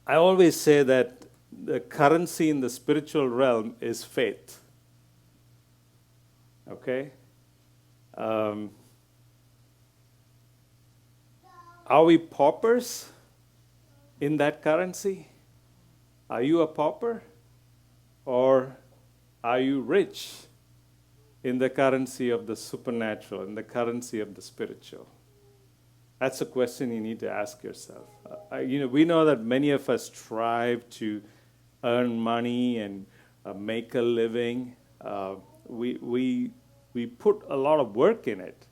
I always say that the currency in the spiritual realm is faith. Okay? Um, are we paupers in that currency? Are you a pauper? Or are you rich in the currency of the supernatural, in the currency of the spiritual? That's a question you need to ask yourself. We know that many of us strive to earn money and make a living. We put a lot of work in it.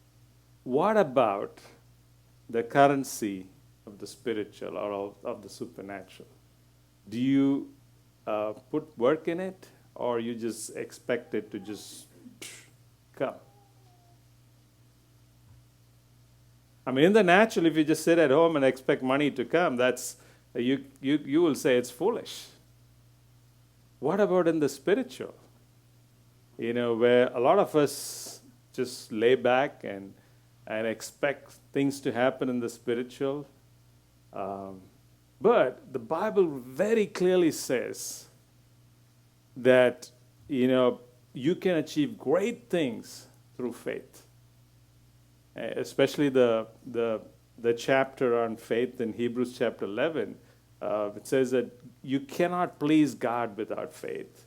What about the currency of the spiritual or of the supernatural? Do you put work in it, or you just expect it to just come? I mean, in the natural, if you just sit at home and expect money to come, that's you will say it's foolish. What about in the spiritual? Where a lot of us just lay back and expect things to happen in the spiritual. But the Bible very clearly says that, you can achieve great things through faith. Especially the chapter on faith in Hebrews chapter 11. It says that you cannot please God without faith.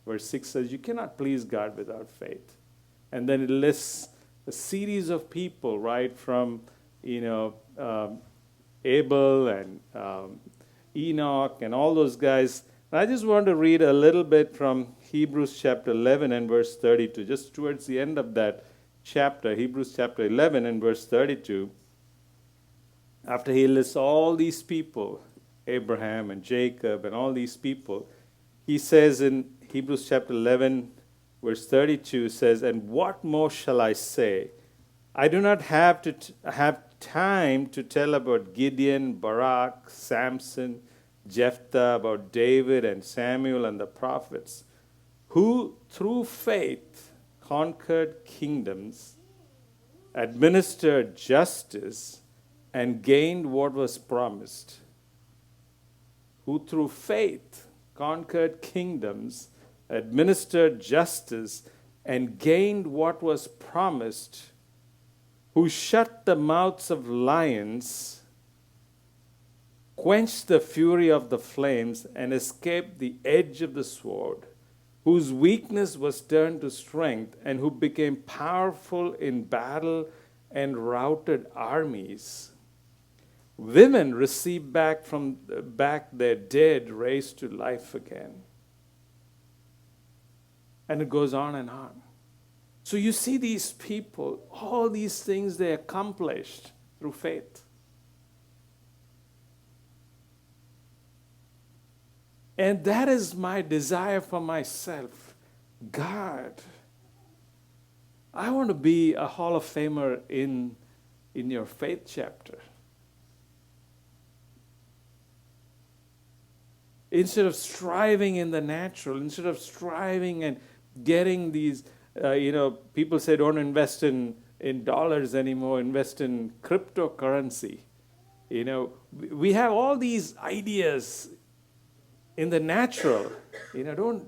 Verse 6 says you cannot please God without faith. And then it lists a series of people, right, from, Abel and Enoch and all those guys. And I just want to read a little bit from Hebrews chapter 11 and verse 32, just towards the end of that chapter, Hebrews chapter 11 and verse 32. After he lists all these people, Abraham and Jacob and all these people, he says in Hebrews chapter 11, verse 32, says, "And what more shall I say? I do not have time to tell about Gideon, Barak, Samson, Jephthah, about David and Samuel and the prophets, who through faith conquered kingdoms, administered justice, and gained what was promised." Who through faith conquered kingdoms, administered justice, and gained what was promised, who shut the mouths of lions, quenched the fury of the flames, and escaped the edge of the sword, whose weakness was turned to strength, and who became powerful in battle and routed armies. Women received back their dead, raised to life again. And it goes on and on. So you see these people, all these things they accomplished through faith. And that is my desire for myself. God, I want to be a Hall of Famer in your faith chapter. Instead of striving in the natural, instead of striving and getting these, people say don't invest in dollars anymore, invest in cryptocurrency. We have all these ideas in the natural.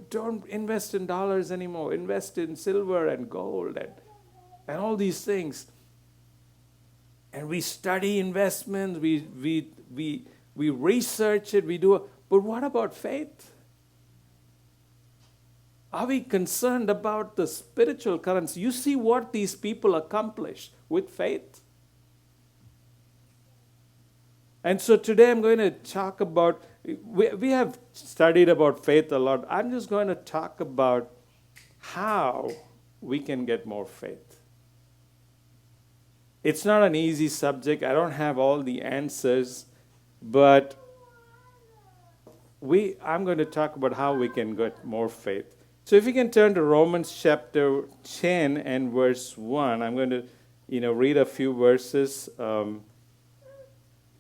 Don't invest in dollars anymore, invest in silver and gold and all these things. And we study investments, we research it, we do. But what about faith? Are we concerned about the spiritual currency? You see what these people accomplished with faith. And so today I'm going to talk about, we have studied about faith a lot. I'm just going to talk about how we can get more faith. It's not an easy subject. I don't have all the answers, but I'm going to talk about how we can get more faith. So if you can turn to Romans chapter 10 and verse 1, I'm going to read a few verses.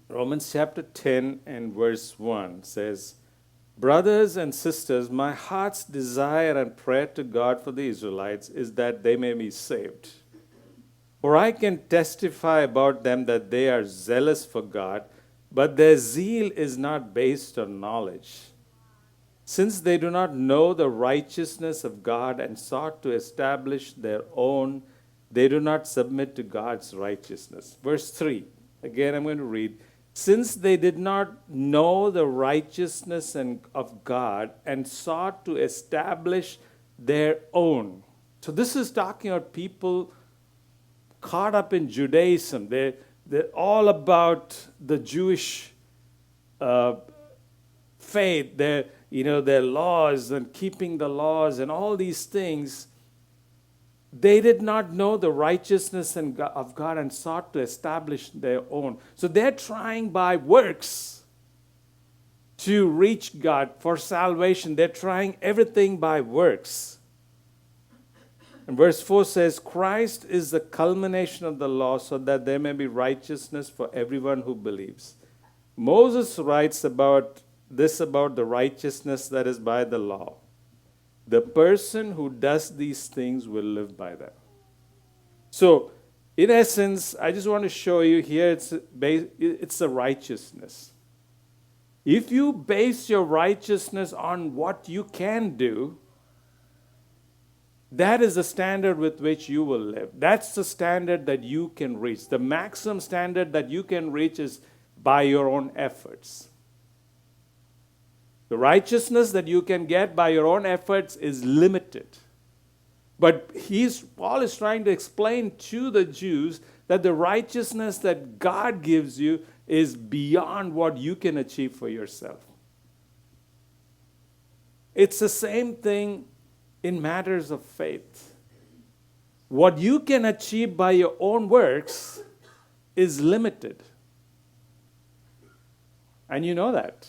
Romans chapter 10 and verse 1 says, "Brothers and sisters, my heart's desire and prayer to God for the Israelites is that they may be saved. For I can testify about them that they are zealous for God, but their zeal is not based on knowledge. Since they do not know the righteousness of God and sought to establish their own, they do not submit to God's righteousness. Verse 3, again I'm going to read. Since they did not know the righteousness of God and sought to establish their own. So this is talking about people caught up in Judaism. They're all about the Jewish faith, their laws and keeping the laws and all these things. They did not know the righteousness of God and sought to establish their own. So they're trying by works to reach God for salvation. They're trying everything by works. And verse 4 says, Christ is the culmination of the law so that there may be righteousness for everyone who believes. Moses writes about the righteousness that is by the law. The person who does these things will live by them. So, in essence, I just want to show you here it's a righteousness. If you base your righteousness on what you can do, that is the standard with which you will live. That's the standard that you can reach. The maximum standard that you can reach is by your own efforts. The righteousness that you can get by your own efforts is limited. But Paul is trying to explain to the Jews that the righteousness that God gives you is beyond what you can achieve for yourself. It's the same thing in matters of faith. What you can achieve by your own works is limited. And you know that.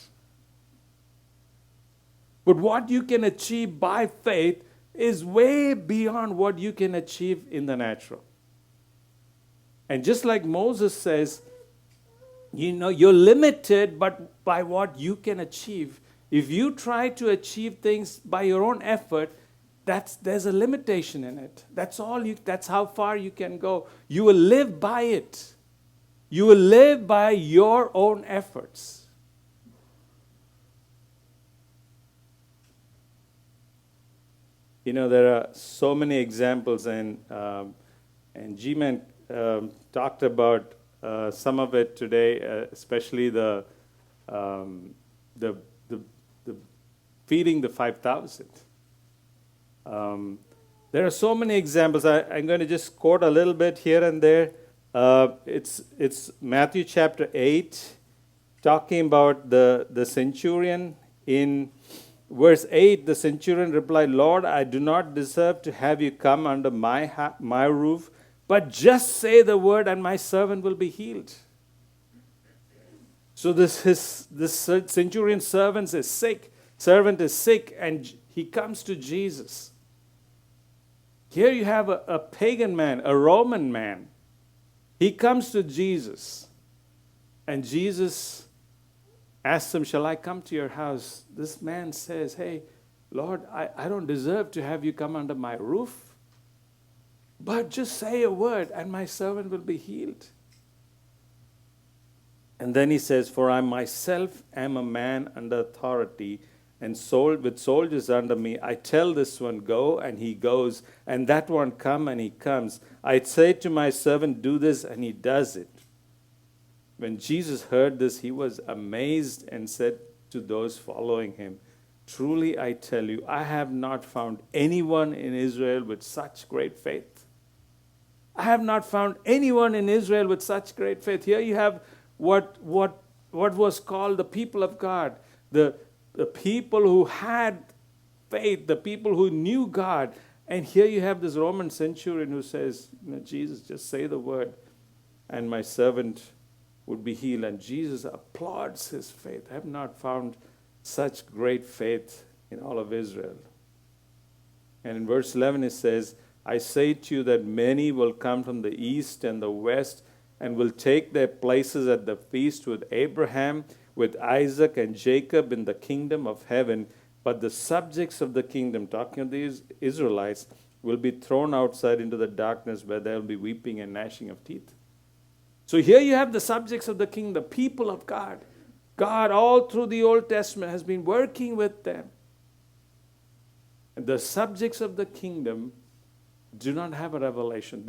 But what you can achieve by faith is way beyond what you can achieve in the natural. And just like Moses says, you're limited but by what you can achieve. If you try to achieve things by your own effort, there's a limitation in it. That's how far you can go. You will live by it. You will live by your own efforts. There are so many examples, and G-Man talked about some of it today, especially the feeding the 5,000. There are so many examples. I'm going to just quote a little bit here and there. It's Matthew chapter 8, talking about the centurion. In verse 8, the centurion replied, Lord, I do not deserve to have you come under my roof, but just say the word and my servant will be healed. So this centurion's servant is sick, and he comes to Jesus. Here you have a pagan man, a Roman man. He comes to Jesus, and Jesus asks him, shall I come to your house? This man says, hey, Lord, I don't deserve to have you come under my roof, but just say a word and my servant will be healed. And then he says, for I myself am a man under authority and with soldiers under me. I tell this one, go, and he goes, and that one, come, and he comes. I say to my servant, do this, and he does it. When Jesus heard this, he was amazed and said to those following him, truly I tell you, I have not found anyone in Israel with such great faith. I have not found anyone in Israel with such great faith. Here you have what was called the people of God, the people who had faith, the people who knew God. And here you have this Roman centurion who says, Jesus, just say the word and my servant would be healed. And Jesus applauds his faith. I have not found such great faith in all of Israel. And in verse 11 it says, I say to you that many will come from the east and the west and will take their places at the feast with Abraham, with Isaac and Jacob in the kingdom of heaven. But the subjects of the kingdom, talking of these Israelites, will be thrown outside into the darkness where there will be weeping and gnashing of teeth. So here you have the subjects of the king, the people of God. God all through the Old Testament has been working with them. And the subjects of the kingdom do not have a revelation.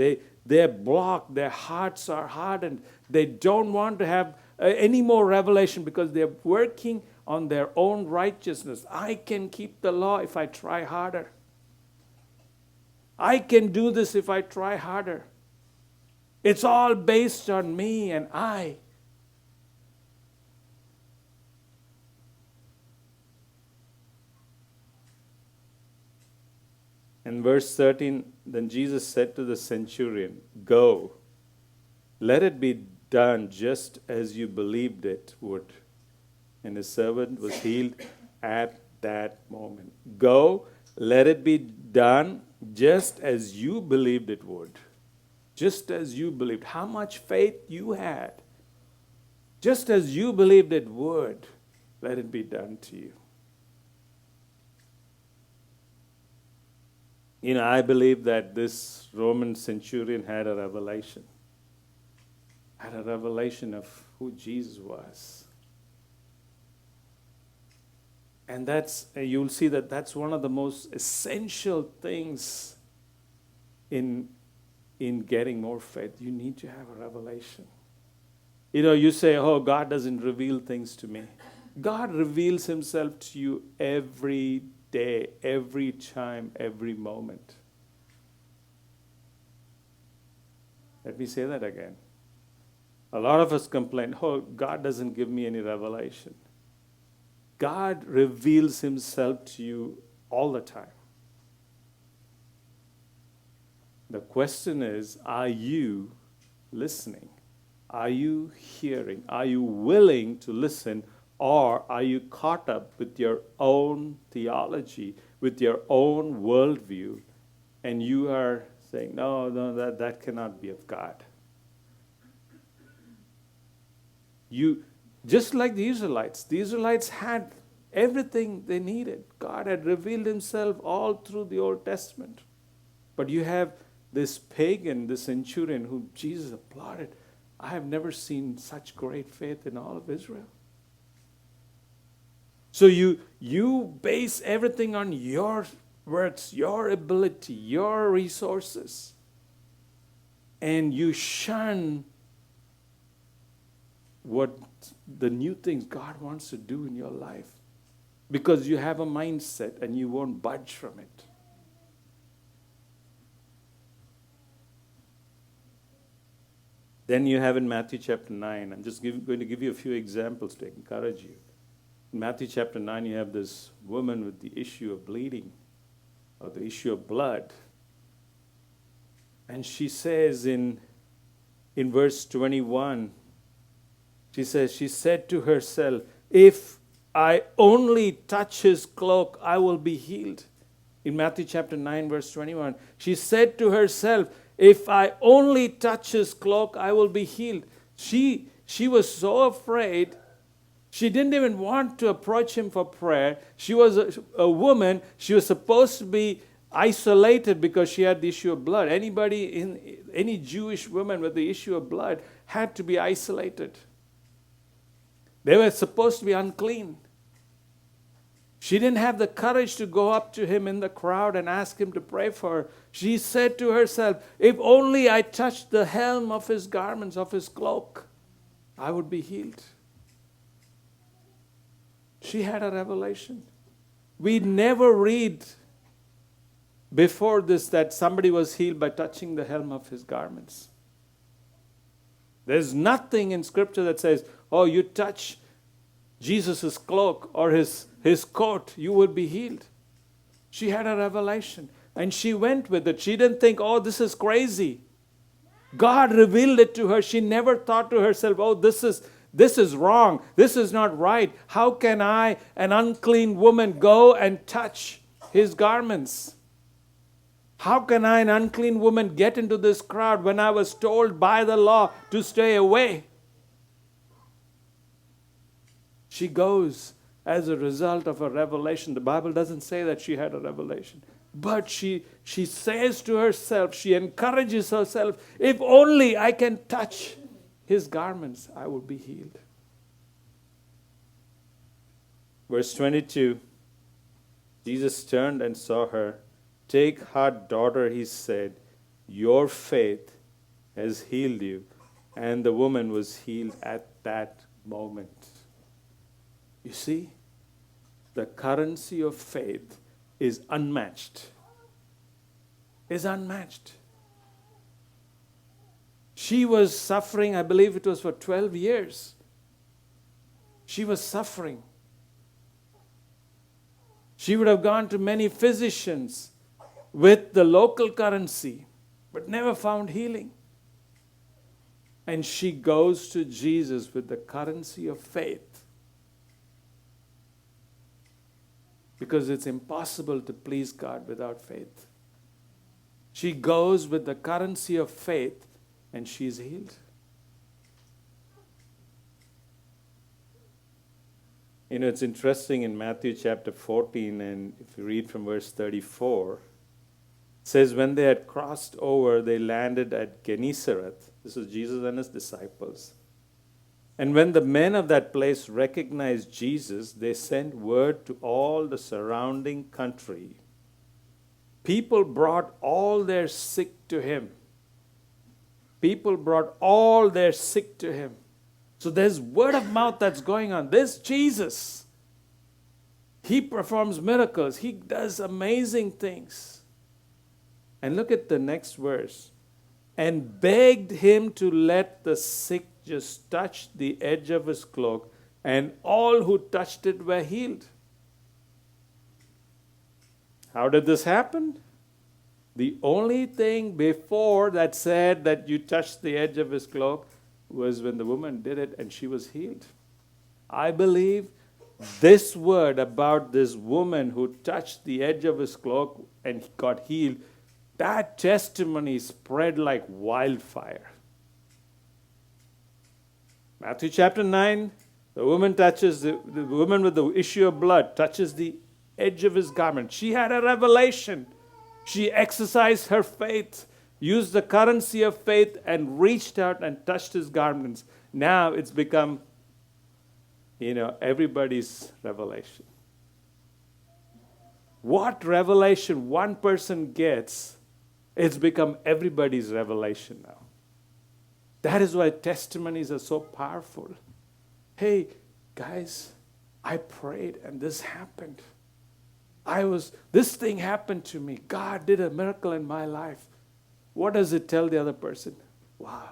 They're blocked. Their hearts are hardened. They don't want to have any more revelation because they're working on their own righteousness. I can keep the law if I try harder. I can do this if I try harder. It's all based on me and I. In verse 13, then Jesus said to the centurion, "Go, let it be done just as you believed it would." And his servant was healed at that moment. Go, let it be done just as you believed it would. Just as you believed. How much faith you had. Just as you believed it would, let it be done to you. I believe that this Roman centurion had a revelation. Had a revelation of who Jesus was. And you'll see that that's one of the most essential things in getting more faith. You need to have a revelation. You say, oh, God doesn't reveal things to me. God reveals himself to you every day, every time, every moment. Let me say that again. A lot of us complain, oh, God doesn't give me any revelation. God reveals himself to you all the time. The question is, are you listening? Are you hearing? Are you willing to listen? Or are you caught up with your own theology, with your own worldview, and you are saying, no, that cannot be of God? Just like the Israelites had everything they needed. God had revealed himself all through the Old Testament. But you have this pagan, this centurion who Jesus applauded. I have never seen such great faith in all of Israel. So you base everything on your works, your ability, your resources. And you shun what the new things God wants to do in your life. Because you have a mindset and you won't budge from it. Then you have in Matthew chapter 9, I'm just going to give you a few examples to encourage you. In Matthew chapter 9, you have this woman with the issue of bleeding, or the issue of blood. And she says in verse 21, she said to herself, if I only touch his cloak, I will be healed. In Matthew chapter 9, verse 21, she said to herself, if I only touch his cloak, I will be healed. She was so afraid, she didn't even want to approach him for prayer. She was a woman. She was supposed to be isolated because she had the issue of blood. Any Jewish woman with the issue of blood had to be isolated. They were supposed to be unclean. She didn't have the courage to go up to him in the crowd and ask him to pray for her. She said to herself, if only I touched the hem of his garments, of his cloak, I would be healed. She had a revelation. We never read before this that somebody was healed by touching the hem of his garments. There's nothing in Scripture that says, oh, you touch Jesus' cloak or his coat, you would be healed. She had a revelation and she went with it. She didn't think, oh, this is crazy. God revealed it to her. She never thought to herself, oh, this is wrong. This is not right. How can I, an unclean woman, go and touch his garments? How can I, an unclean woman, get into this crowd when I was told by the law to stay away? She goes as a result of a revelation. The Bible doesn't say that she had a revelation. But she says to herself, she encourages herself, if only I can touch his garments, I would be healed. Verse 22, Jesus turned and saw her. Take heart, daughter, he said, your faith has healed you. And the woman was healed at that moment. You see, the currency of faith is unmatched. Is unmatched. She was suffering, I believe it was for 12 years. She was suffering. She would have gone to many physicians with the local currency, but never found healing. And she goes to Jesus with the currency of faith. Because it's impossible to please God without faith. She goes with the currency of faith and she's healed. You know, it's interesting in Matthew chapter 14, and if you read from verse 34, it says, when they had crossed over, they landed at Gennesareth. This is Jesus and his disciples. And when the men of that place recognized Jesus, they sent word to all the surrounding country. People brought all their sick to him. People brought all their sick to him. So there's word of mouth that's going on. This Jesus, he performs miracles. He does amazing things. And look at the next verse. And begged him to let the sick just touch the edge of his cloak, and all who touched it were healed. How did this happen? The only thing before that said that you touched the edge of his cloak was when the woman did it and she was healed. I believe this word about this woman who touched the edge of his cloak and got healed, that testimony spread like wildfire. Matthew chapter 9, the woman with the issue of blood touches the edge of his garment. She had a revelation. She exercised her faith, used the currency of faith, and reached out and touched his garments. Now it's become, everybody's revelation. What revelation one person gets, it's become everybody's revelation now. That is why testimonies are so powerful. Hey, guys, I prayed and this happened. This thing happened to me. God did a miracle in my life. What does it tell the other person? Wow,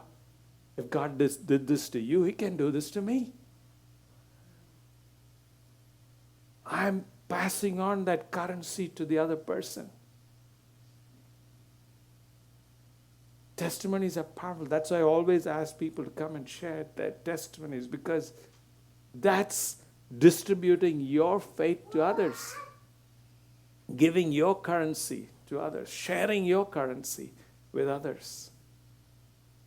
if God did this to you, he can do this to me. I'm passing on that currency to the other person. Testimonies are powerful. That's why I always ask people to come and share their testimonies, because that's distributing your faith to others, giving your currency to others, sharing your currency with others.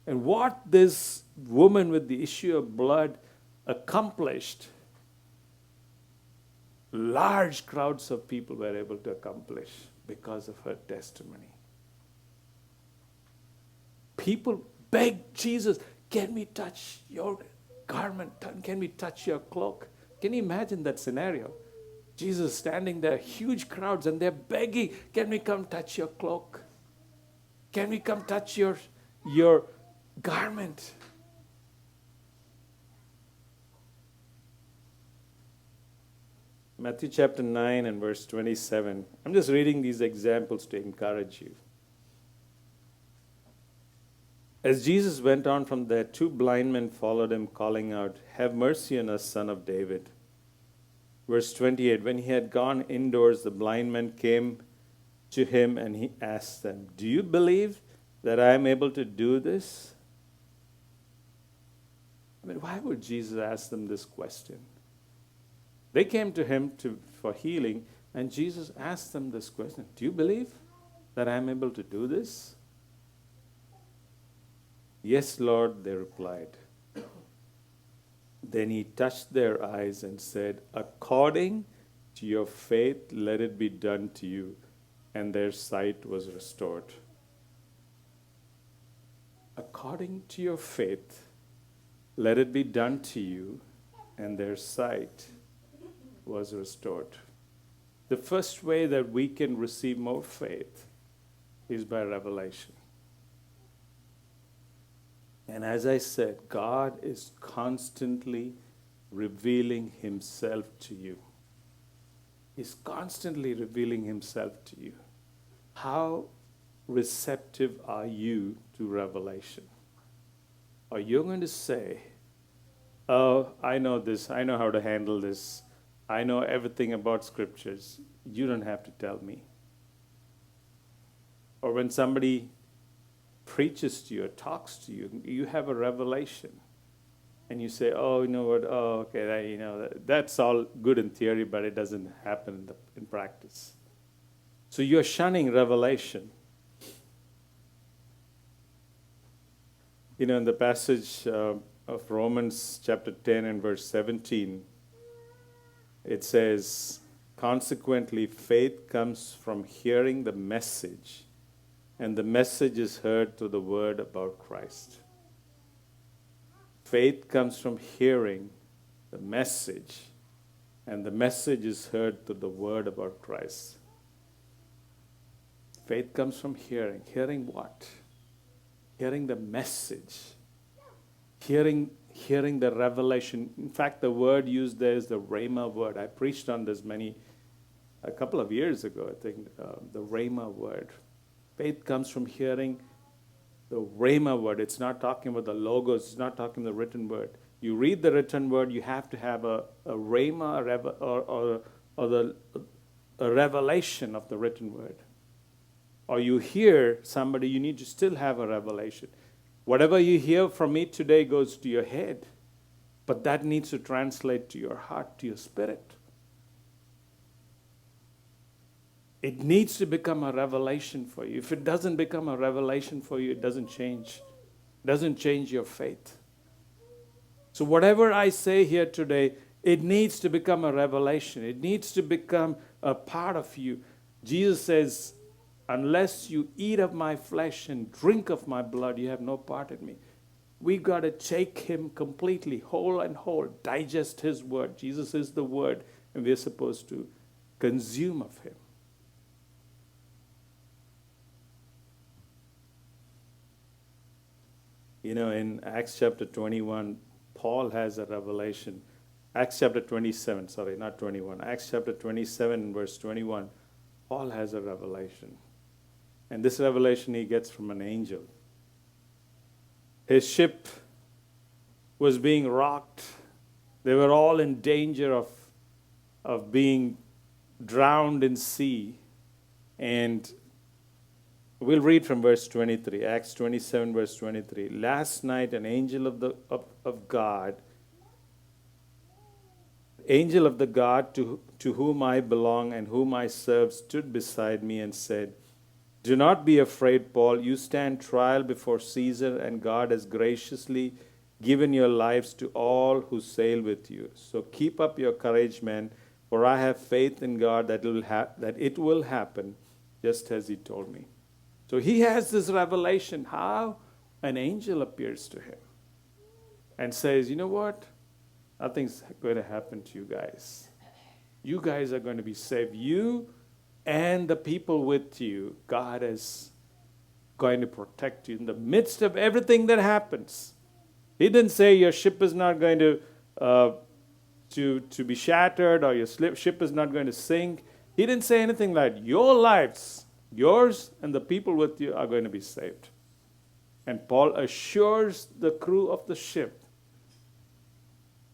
And what this woman with the issue of blood accomplished, large crowds of people were able to accomplish because of her testimony. People begged Jesus, can we touch your garment? Can we touch your cloak? Can you imagine that scenario? Jesus standing there, huge crowds, and they're begging, can we come touch your cloak? Can we come touch your garment? Matthew chapter 9 and verse 27. I'm just reading these examples to encourage you. As Jesus went on from there, 2 blind men followed him, calling out, have mercy on us, son of David. Verse 28, when he had gone indoors, the blind men came to him and he asked them, do you believe that I am able to do this? I mean, why would Jesus ask them this question? They came to him for healing, and Jesus asked them this question, do you believe that I am able to do this? Yes, Lord, they replied. Then he touched their eyes and said, according to your faith, let it be done to you. And their sight was restored. According to your faith, let it be done to you, and their sight was restored. The first way that we can receive more faith is by revelation. And as I said, God is constantly revealing himself to you. He's constantly revealing himself to you. How receptive are you to revelation? Are you going to say, oh, I know this, I know how to handle this, I know everything about scriptures, you don't have to tell me? Or when somebody preaches to you or talks to you, you have a revelation, and you say, oh, you know what, oh, okay, that's all good in theory, but it doesn't happen in practice. So you're shunning revelation. In the passage of Romans chapter 10 and verse 17, it says, consequently, faith comes from hearing the message, and the message is heard through the word about Christ. Faith comes from hearing the message, and the message is heard through the word about Christ. Faith comes from hearing. Hearing what? Hearing the message. Hearing the revelation. In fact, the word used there is the rhema word. I preached on this a couple of years ago, I think, the rhema word. Faith comes from hearing the rhema word. It's not talking about the logos. It's not talking the written word. You read the written word, you have to have a rhema or a revelation of the written word. Or you hear somebody, you need to still have a revelation. Whatever you hear from me today goes to your head, but that needs to translate to your heart, to your spirit. It needs to become a revelation for you. If it doesn't become a revelation for you, it doesn't change. It doesn't change your faith. So whatever I say here today, it needs to become a revelation. It needs to become a part of you. Jesus says, unless you eat of my flesh and drink of my blood, you have no part in me. We got to take him completely, whole and whole, digest his word. Jesus is the word, and we're supposed to consume of him. In Acts chapter 21, Paul has a revelation. Acts chapter 27, sorry, not 21. Acts chapter 27, verse 21, Paul has a revelation. And this revelation he gets from an angel. His ship was being rocked. They were all in danger of being drowned in sea. And we'll read from verse 23, Acts 27, verse 23. Last night an angel of God to whom I belong and whom I serve stood beside me and said, do not be afraid, Paul. You stand trial before Caesar, and God has graciously given your lives to all who sail with you. So keep up your courage, men, for I have faith in God that it will happen just as he told me. So he has this revelation how an angel appears to him and says, you know what? Nothing's going to happen to you guys. You guys are going to be saved. You and the people with you, God is going to protect you in the midst of everything that happens. He didn't say your ship is not going to be shattered or your ship is not going to sink. He didn't say anything like that. Your lives, yours and the people with you are going to be saved. And Paul assures the crew of the ship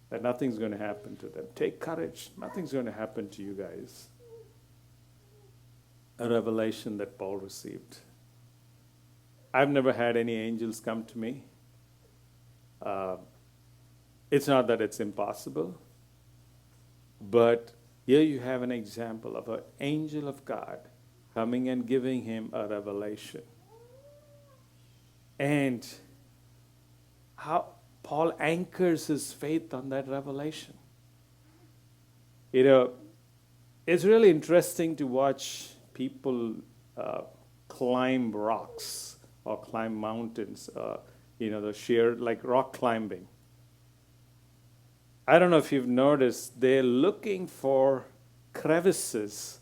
that nothing's going to happen to them. Take courage. Nothing's going to happen to you guys. A revelation that Paul received. I've never had any angels come to me. It's not that it's impossible, but here you have an example of an angel of God coming and giving him a revelation. And how Paul anchors his faith on that revelation. It's really interesting to watch people climb rocks or climb mountains, the sheer, like rock climbing. I don't know if you've noticed, they're looking for crevices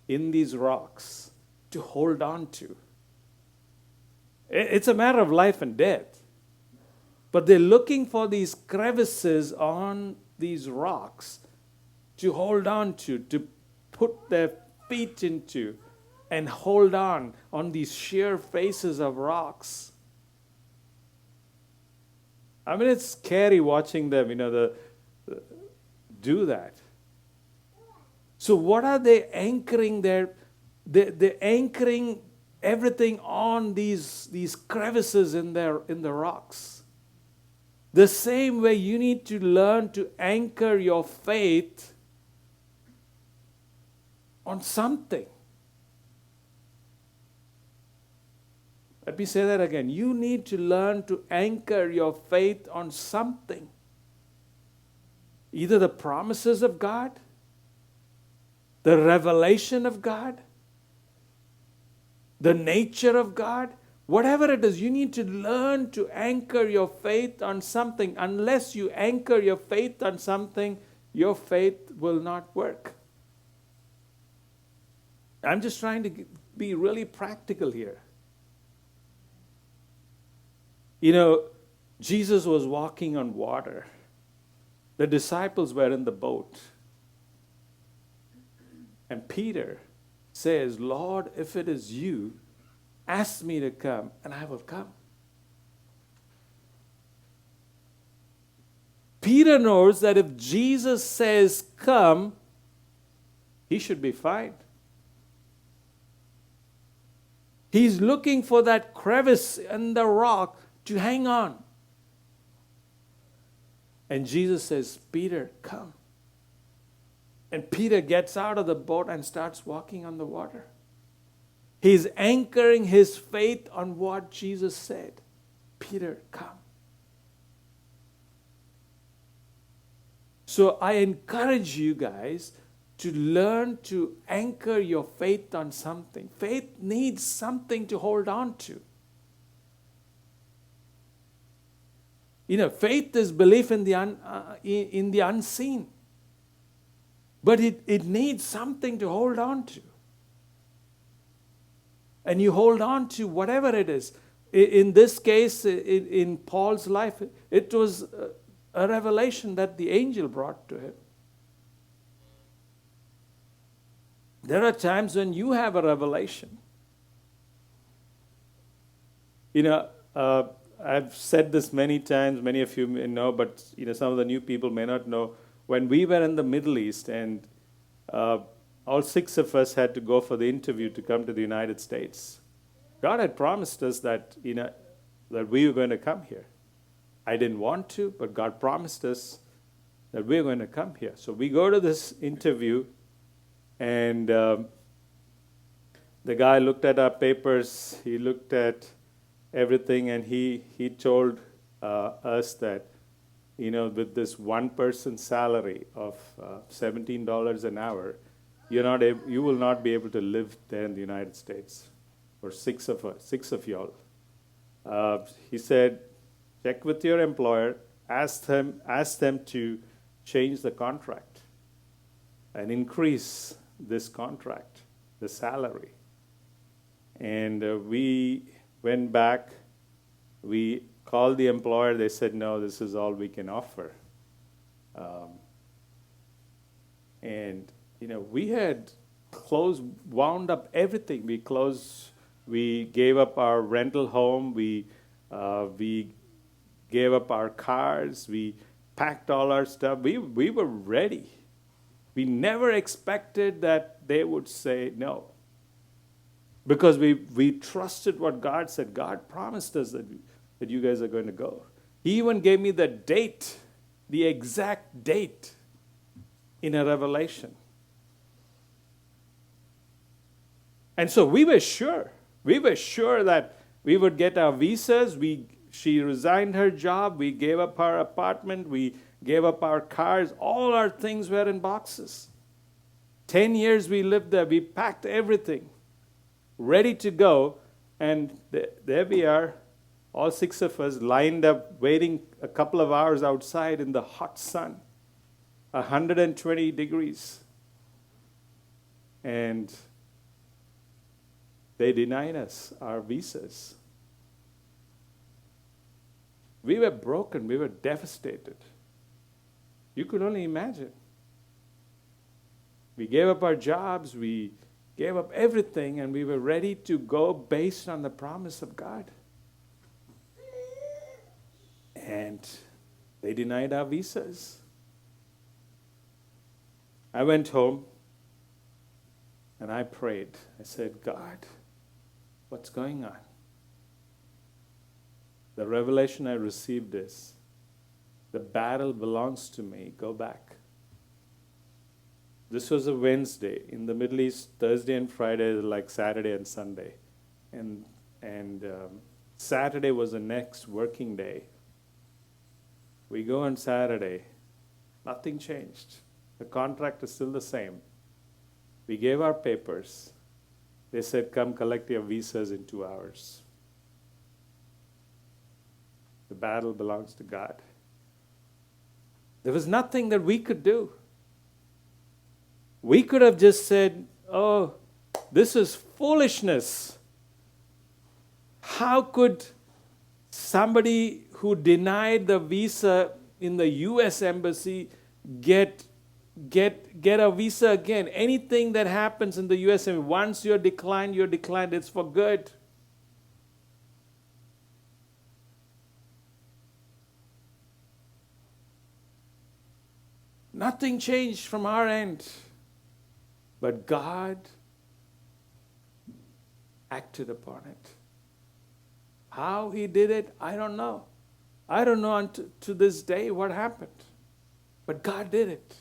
in these rocks to hold on to. It's a matter of life and death. But they're looking for these crevices on these rocks to hold on to put their feet into and hold on these sheer faces of rocks. I mean, it's scary watching them, do that. So what are they anchoring there? They're anchoring everything on these crevices in the rocks. The same way you need to learn to anchor your faith on something. Let me say that again. You need to learn to anchor your faith on something. Either the promises of God, the revelation of God, the nature of God, whatever it is, you need to learn to anchor your faith on something. Unless you anchor your faith on something, your faith will not work. I'm just trying to be really practical here. Jesus was walking on water. The disciples were in the boat. And Peter says, Lord, if it is you, ask me to come, and I will come. Peter knows that if Jesus says come, he should be fine. He's looking for that crevice in the rock to hang on. And Jesus says, Peter, come. And Peter gets out of the boat and starts walking on the water. He's anchoring his faith on what Jesus said. Peter, come. So I encourage you guys to learn to anchor your faith on something. Faith needs something to hold on to. Faith is belief in the unseen. But it needs something to hold on to. And you hold on to whatever it is. In this case, in Paul's life, it was a revelation that the angel brought to him. There are times when you have a revelation. I've said this many times, many of you may know, but some of the new people may not know. When we were in the Middle East and all 6 of us had to go for the interview to come to the United States, God had promised us that, that we were going to come here. I didn't want to, but God promised us that we were going to come here. So we go to this interview, and the guy looked at our papers, he looked at everything, and he told us that, with this one person's salary of $17 an hour, you will not be able to live there in the United States. For 6 of y'all. He said, check with your employer, ask them to change the contract and increase this contract, the salary. And we went back, we called the employer, they said, no, this is all we can offer. We had wound up everything. We gave up our rental home, we gave up our cars, we packed all our stuff. We were ready. We never expected that they would say no. Because we trusted what God said. God promised us that you guys are going to go. He even gave me the date, the exact date in a revelation. And so we were sure. We were sure that we would get our visas. She resigned her job. We gave up our apartment. We gave up our cars. All our things were in boxes. 10 years we lived there. We packed everything, ready to go. And there we are, all 6 of us lined up, waiting a couple of hours outside in the hot sun. 120 degrees. And they denied us our visas. We were broken. We were devastated. You could only imagine. We gave up our jobs. We gave up everything, and we were ready to go based on the promise of God. And they denied our visas. I went home and I prayed. I said, God, what's going on? The revelation I received is, the battle belongs to me. Go back. This was a Wednesday. In the Middle East, Thursday and Friday is like Saturday and Sunday. And Saturday was the next working day. We go on Saturday. Nothing changed. The contract is still the same. We gave our papers. They said, come collect your visas in 2 hours. The battle belongs to God. There was nothing that we could do. We could have just said, oh, this is foolishness. How could somebody who denied the visa in the U.S. Embassy get a visa again? Anything that happens in the U.S. Embassy, once you're declined, it's for good. Nothing changed from our end. But God acted upon it. How He did it, I don't know. I don't know to this day what happened. But God did it.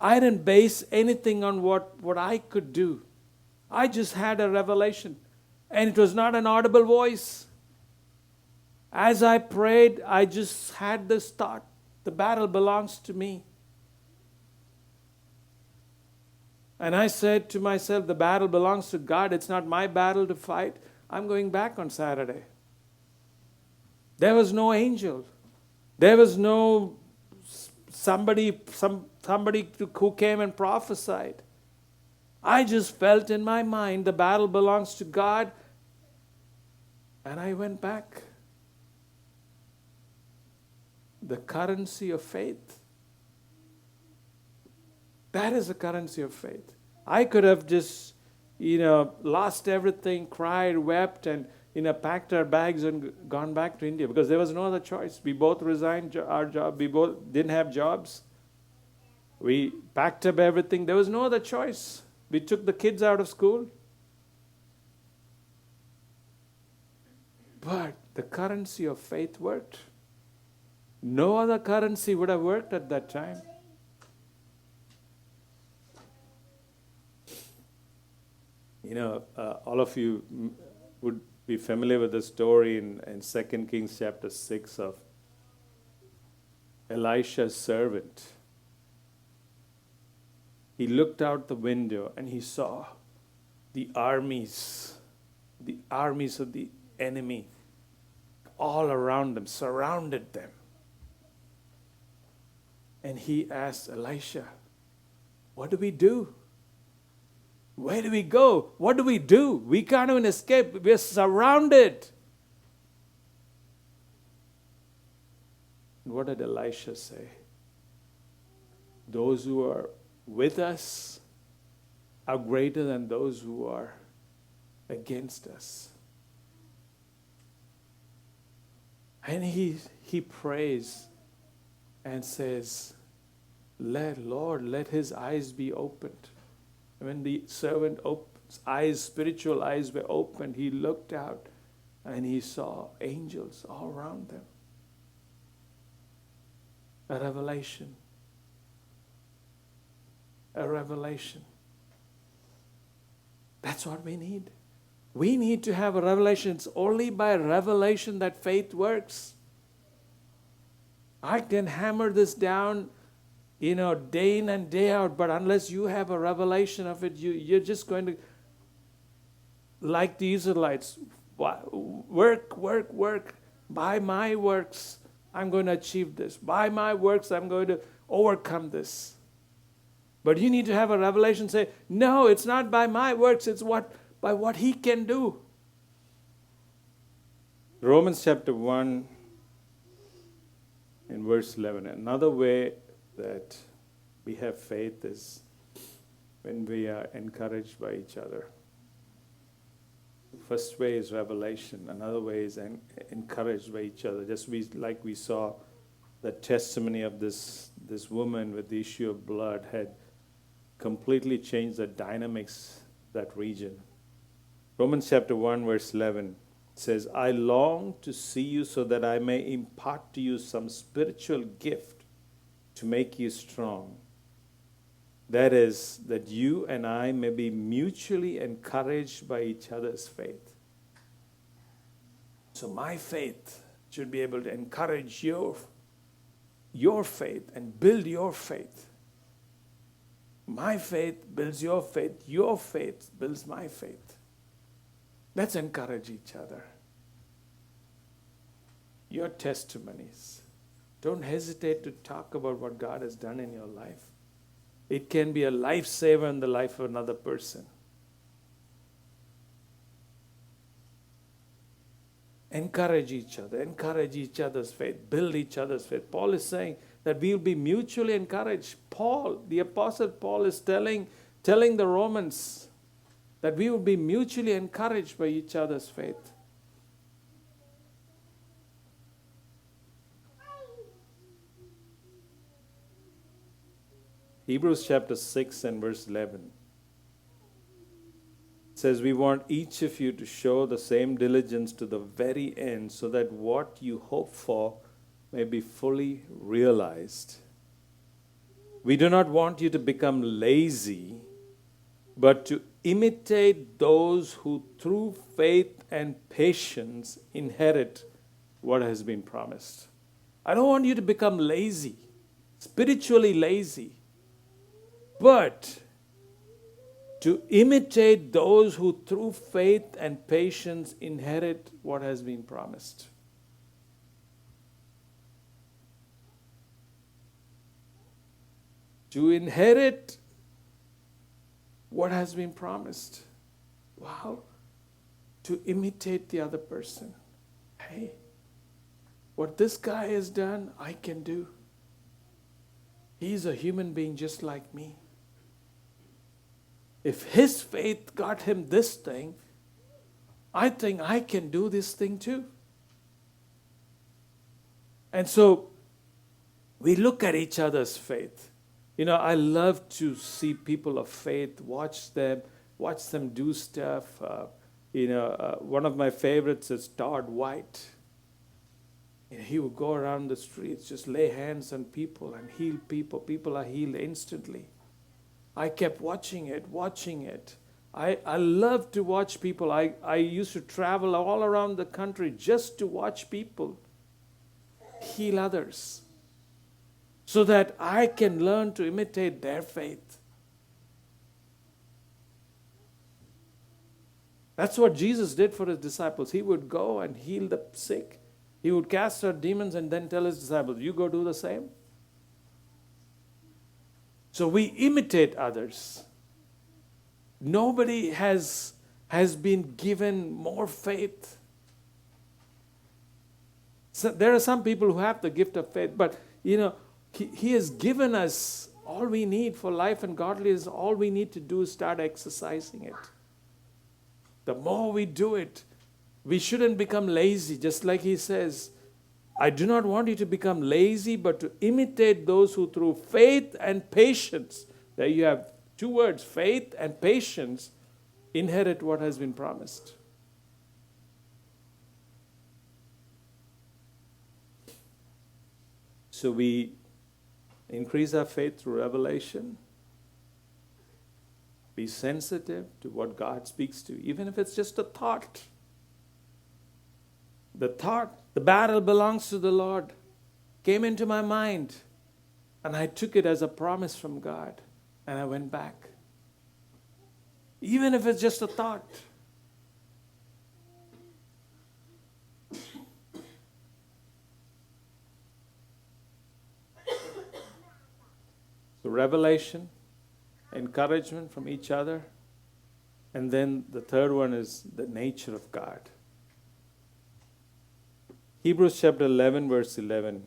I didn't base anything on what I could do. I just had a revelation. And it was not an audible voice. As I prayed, I just had this thought. The battle belongs to me. And I said to myself, the battle belongs to God. It's not my battle to fight. I'm going back on Saturday. There was no angel. There was no somebody who came and prophesied. I just felt in my mind the battle belongs to God. And I went back. The currency of faith. That is the currency of faith. I could have just, lost everything, cried, wept, and, packed our bags and gone back to India because there was no other choice. We both resigned our job. We both didn't have jobs. We packed up everything. There was no other choice. We took the kids out of school. But the currency of faith worked. No other currency would have worked at that time. All of you would be familiar with the story in 2 Kings chapter 6 of Elisha's servant. He looked out the window and he saw the armies of the enemy all around them, surrounded them. And he asked Elisha, what do we do? Where do we go? What do we do? We can't even escape. We're surrounded. And what did Elisha say? Those who are with us are greater than those who are against us. And he prays and says, let his eyes be opened. When the servant's spiritual eyes were opened, he looked out and he saw angels all around them. A revelation. A revelation. That's what we need. We need to have a revelation. It's only by revelation that faith works. I can hammer this down day in and day out, but unless you have a revelation of it, you're just going to, like the Israelites, work by my works. I'm going to achieve this. By my works, I'm going to overcome this. But you need to have a revelation say, no, it's not by my works, it's by what he can do. Romans chapter 1 in verse 11. Another way that we have faith is when we are encouraged by each other. The first way is revelation. Another way is encouraged by each other. Just like we saw the testimony of this woman with the issue of blood had completely changed the dynamics of that region. Romans chapter 1 verse 11 says, I long to see you so that I may impart to you some spiritual gift to make you strong. That is, that you and I may be mutually encouraged by each other's faith. So my faith should be able to encourage your faith and build your faith. My faith builds your faith builds my faith. Let's encourage each other. Your testimonies. Don't hesitate to talk about what God has done in your life. It can be a lifesaver in the life of another person. Encourage each other. Encourage each other's faith. Build each other's faith. Paul is saying that we will be mutually encouraged. Paul, the Apostle Paul, is telling the Romans that we will be mutually encouraged by each other's faith. Hebrews chapter 6 and verse 11 says, we want each of you to show the same diligence to the very end so that what you hope for may be fully realized. We do not want you to become lazy, but to imitate those who through faith and patience inherit what has been promised. I don't want you to become lazy, spiritually lazy, but to imitate those who through faith and patience inherit what has been promised. To inherit what has been promised. Wow. To imitate the other person. Hey, what this guy has done, I can do. He's a human being just like me. If his faith got him this thing, I think I can do this thing too. And so we look at each other's faith. You know, I love to see people of faith, watch them do stuff. One of my favorites is Todd White. He would go around the streets, just lay hands on people and heal people. People are healed instantly. I kept watching it. I love to watch people. I used to travel all around the country just to watch people heal others so that I can learn to imitate their faith. That's what Jesus did for his disciples. He would go and heal the sick. He would cast out demons and then tell his disciples, you go do the same. So we imitate others. Nobody has been given more faith. So there are some people who have the gift of faith, but he has given us all we need for life and godliness. All we need to do is start exercising it. The more we do it, we shouldn't become lazy, just like he says, I do not want you to become lazy, but to imitate those who through faith and patience, there you have two words, faith and patience, inherit what has been promised. So we increase our faith through revelation. Be sensitive to what God speaks to, even if it's just a thought. The battle belongs to the Lord, came into my mind, and I took it as a promise from God, and I went back. Even if it's just a thought. So revelation, encouragement from each other. And then the third one is the nature of God. Hebrews chapter 11, verse 11.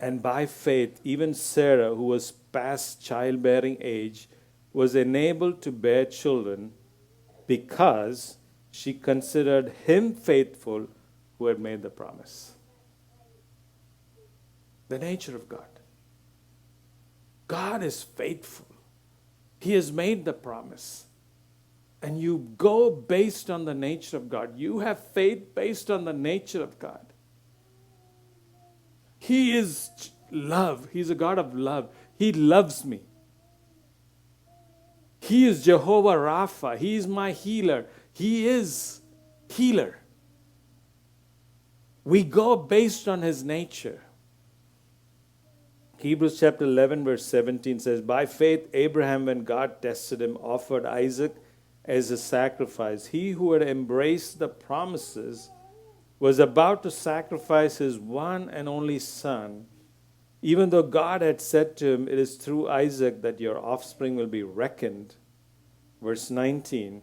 And by faith, even Sarah, who was past childbearing age, was enabled to bear children because she considered him faithful who had made the promise. The nature of God. God is faithful. He has made the promise. And you go based on the nature of God. You have faith based on the nature of God. He is love. He's a God of love. He loves me. He is Jehovah Rapha. He is my healer. He is healer. We go based on his nature. Hebrews chapter 11 verse 17 says, by faith Abraham, when God tested him, offered Isaac as a sacrifice. He who had embraced the promises was about to sacrifice his one and only son, even though God had said to him, it is through Isaac that your offspring will be reckoned. Verse 19,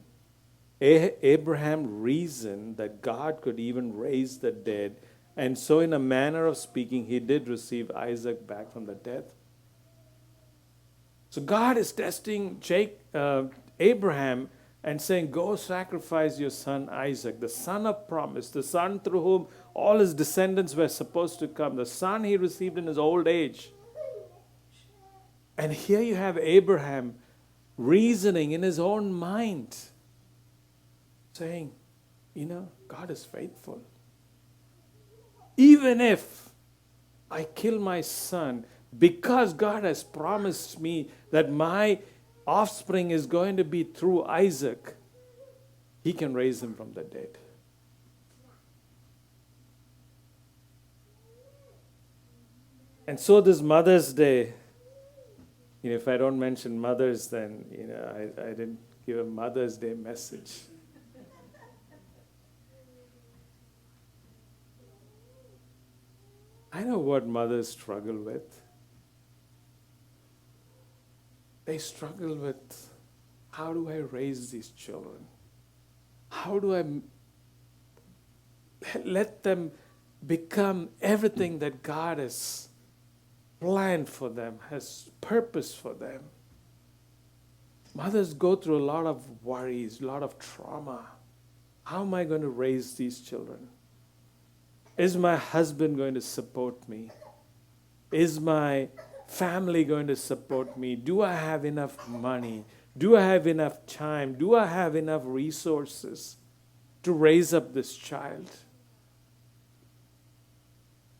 Abraham reasoned that God could even raise the dead, and so in a manner of speaking, he did receive Isaac back from the dead. So God is testing Abraham and saying, go sacrifice your son Isaac, the son of promise, the son through whom all his descendants were supposed to come, the son he received in his old age. And here you have Abraham reasoning in his own mind, saying, God is faithful. Even if I kill my son, because God has promised me that my offspring is going to be through Isaac, he can raise him from the dead. And so this Mother's Day, if I don't mention mothers, then I didn't give a Mother's Day message. I know what mothers struggle with. They struggle with, how do I raise these children? How do I let them become everything that God has planned for them, has purpose for them? Mothers go through a lot of worries, a lot of trauma. How am I going to raise these children? Is my husband going to support me? Is my family going to support me? Do I have enough money? Do I have enough time? Do I have enough resources to raise up this child?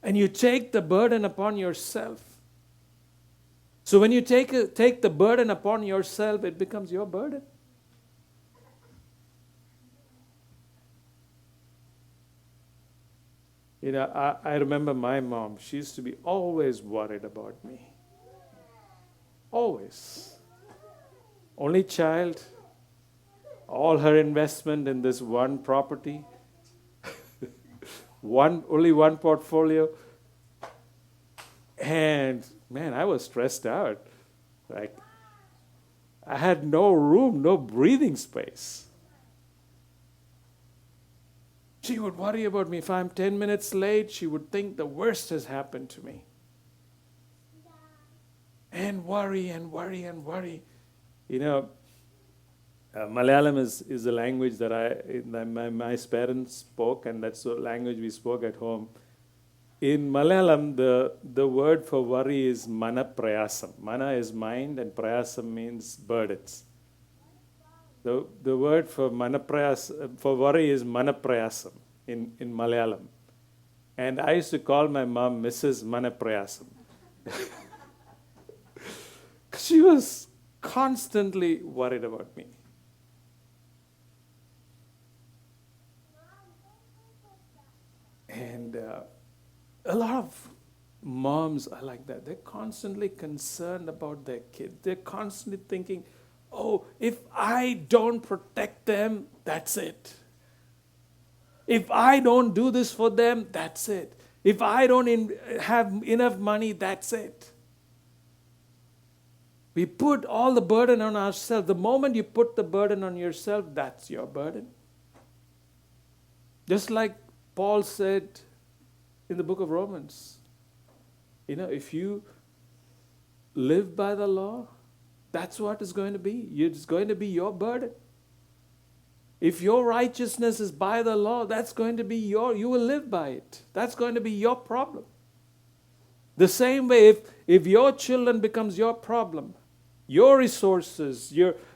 And you take the burden upon yourself. So when you take the burden upon yourself, it becomes your burden. I remember my mom. She used to be always worried about me. Always. Only child. All her investment in this one property. Only one portfolio. And man, I was stressed out. Like, I had no room, no breathing space. She would worry about me. If I'm 10 minutes late, she would think the worst has happened to me. And worry and worry and worry. Malayalam is a language that my parents spoke, and that's the language we spoke at home. In Malayalam, the word for worry is mana prayasam. Mana is mind, and prayasam means burdens. The word for worry is manaprayasam in Malayalam. And I used to call my mom Mrs. Manaprayasam. She was constantly worried about me. And a lot of moms are like that. They're constantly concerned about their kids. They're constantly thinking, if I don't protect them, that's it. If I don't do this for them, that's it. If I don't have enough money, that's it. We put all the burden on ourselves. The moment you put the burden on yourself, that's your burden. Just like Paul said in the book of Romans, if you live by the law, that's what it's going to be. It's going to be your burden. If your righteousness is by the law, that's going to be you will live by it. That's going to be your problem. The same way, if your children becomes your problem, your resources,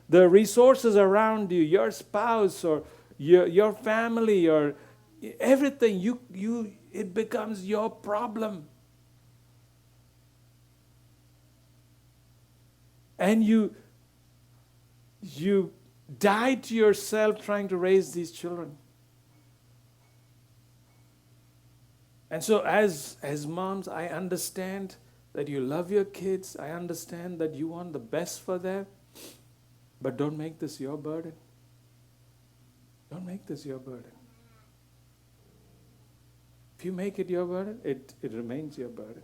the resources around you, your spouse or your family or everything, it becomes your problem. And you die to yourself trying to raise these children. And so as moms, I understand that you love your kids. I understand that you want the best for them. But don't make this your burden. Don't make this your burden. If you make it your burden, it remains your burden.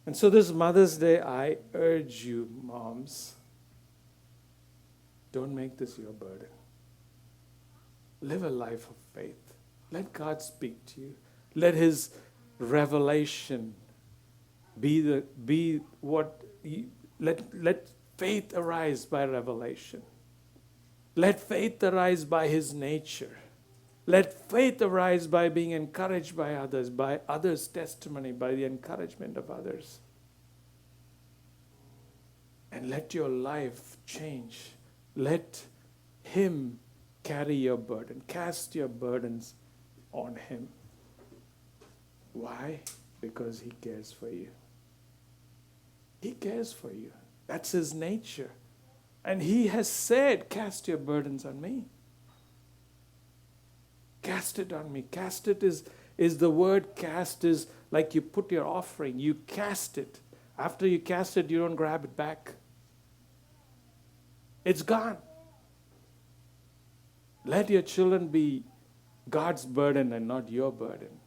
And so this Mother's Day, I urge you, moms, don't make this your burden. Live a life of faith. Let God speak to you. Let His revelation be what let faith arise by revelation. Let faith arise by His nature. Let faith arise by being encouraged by others' testimony, by the encouragement of others. And let your life change. Let Him carry your burden. Cast your burdens on Him. Why? Because He cares for you. He cares for you. That's His nature. And He has said, cast your burdens on me. Cast it on me. Cast it is the word cast is like you put your offering. You cast it. After you cast it, you don't grab it back. It's gone. Let your children be God's burden and not your burden.